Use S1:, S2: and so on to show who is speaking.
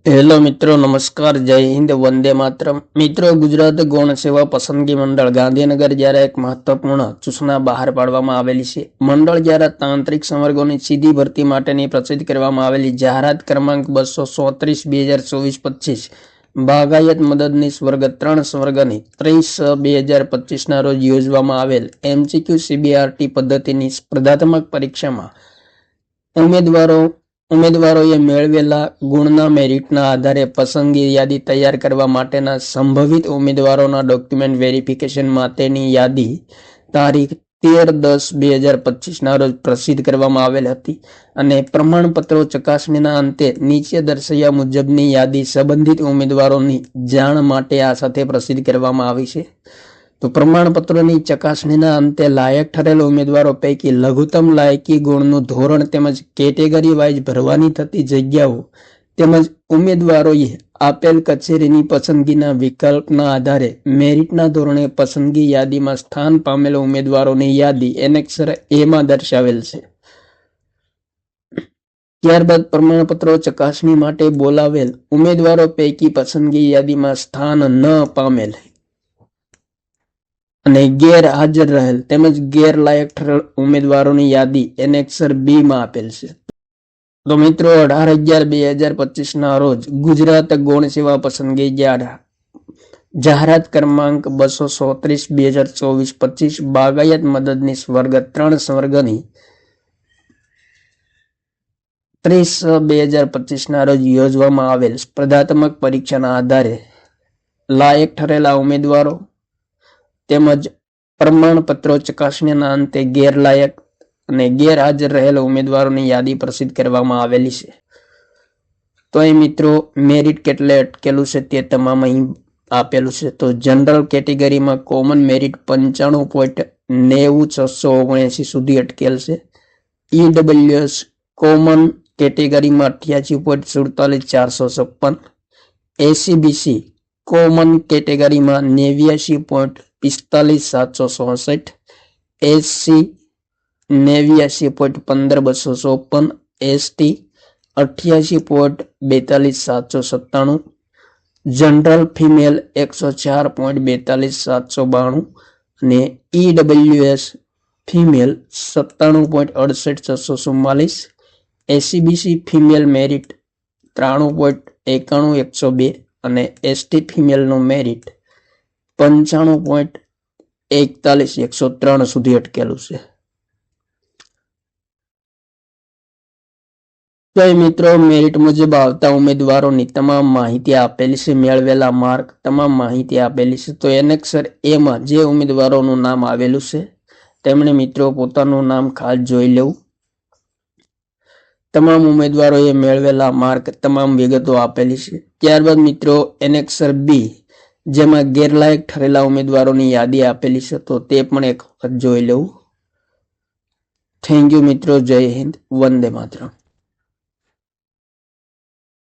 S1: Hello મિત્રો, નમસ્કાર, જય હિન્દ, વંદે માતરમ. મિત્રો, ગુજરાત ગૌણ સેવા પસંદગી મંડળ ગાંધીનગર દ્વારા એક મહત્વપૂર્ણ સૂચના બહાર પાડવામાં આવેલી છે. મંડળ દ્વારા તાંત્રિક સંવર્ગોની સીધી ભરતી માટેની પ્રસિદ્ધ કરવામાં આવેલી જાહેરાત ક્રમાંક 234/2024-25 બાગાયત મદદનીશ વર્ગ 3 સંવર્ગની 30/6/2025 રોજ યોજવામાં આવેલ MCQ CBRT પદ્ધતિની સ્પર્ધાત્મક પરીક્ષામાં ઉમેદવારોએ મેળવેલા ગુણના મેરિટના આધારે પસંદગી યાદી તૈયાર કરવા માટેના સંભવિત ઉમેદવારોના ડોક્યુમેન્ટ વેરિફિકેશન માટેની યાદી તારીખ 13/10/2025 રોજ પ્રસિદ્ધ કરવામાં આવેલ હતી અને પ્રમાણપત્રો ચકાસણીના અંતે નીચે દર્શાવ્યા મુજબની યાદી સંબંધિત ઉમેદવારોની જાણ માટે આ સાથે પ્રસિદ્ધ કરવામાં આવી છે. તો પ્રમાણપત્રોની ચકાસણીના અંતે લાયક ઠરેલ ઉમેદવારો પૈકી લઘુત્તમ લાયકી ગુણનું ધોરણ તેમજ કેટેગરી વાઇઝ ભરવાની થતી જગ્યાઓ તેમજ ઉમેદવારોએ આપેલ કચેરીની પસંદગીના વિકલ્પના આધારે મેરિટના ધોરણે પસંદગી યાદીમાં સ્થાન પામેલ ઉમેદવારોની યાદી એનેક્સર A માં દર્શાવેલ છે. ત્યારબાદ પ્રમાણપત્રો ચકાસણી માટે બોલાવેલ ઉમેદવારો પૈકી પસંદગી યાદીમાં સ્થાન ન પામેલ અને ગેરહાજર રહેલ તેમજ ગેરલાયક ઠરેલ ઉમેદવારોની યાદી એનેક્સર B માં આપેલ છે. તો મિત્રો, 18/11/2025 રોજ ગુજરાત ગૌણ સેવા પસંદગી જાહેરાત ક્રમાંક 234/2024-25 બાગાયત મદદનીશ વર્ગ 3 સંવર્ગની 30/6/2025 રોજ યોજવામાં આવેલ સ્પર્ધાત્મક પરીક્ષાના આધારે લાયક ઠરેલા ઉમેદવારો તેમજ પ્રમાણપત્રો ચકાસણીના અંતે ગેરલાયક અને ગેરહાજર રહેલા ઉમેદવારોની યાદી પ્રસિદ્ધ કરવામાં આવેલી છે. તો અહીં મિત્રો, મેરિટ કેટલે અટકેલું છે તે તમામ અહીં આપેલું છે. તો જનરલ કેટેગરીમાં કોમન મેરિટ 95.90,679 સુધી અટકેલ છે. EWS કોમન કેટેગરીમાં 88.47,456, ACBC કોમન કેટેગરીમાં 89.45,767, SC 89.15,254, ST 88.42,797, જનરલ ફિમેલ 104.42,792 અને EWS female 97.68,644, ACBC female merit 93.91,102 અને ST ફિમેલનું મેરિટ 95.41,103 સુધી અટકેલું છે. તો મિત્રો, મેરિટ મુજબ આવતા ઉમેદવારોની તમામ માહિતી આપેલી છે. મેળવેલા માર્ક તમામ માહિતી આપેલી છે. તો એનેક્સર A માં જે ઉમેદવારોનું નામ આવેલું છે તેમણે મિત્રો પોતાનું નામ ખાસ જોઈ લેવું. તમામ ઉમેદવારોએ મેળવેલા માર્ક તમામ વિગતો આપેલી છે. ત્યારબાદ મિત્રો, એનેક્સર B જેમાં ગેરલાયક ઠરેલા ઉમેદવારોની યાદી આપેલી છે, તો તે પણ એક વખત જોઈ લેવું. થેન્ક યુ મિત્રો. જય હિન્દ, વંદે માતરમ.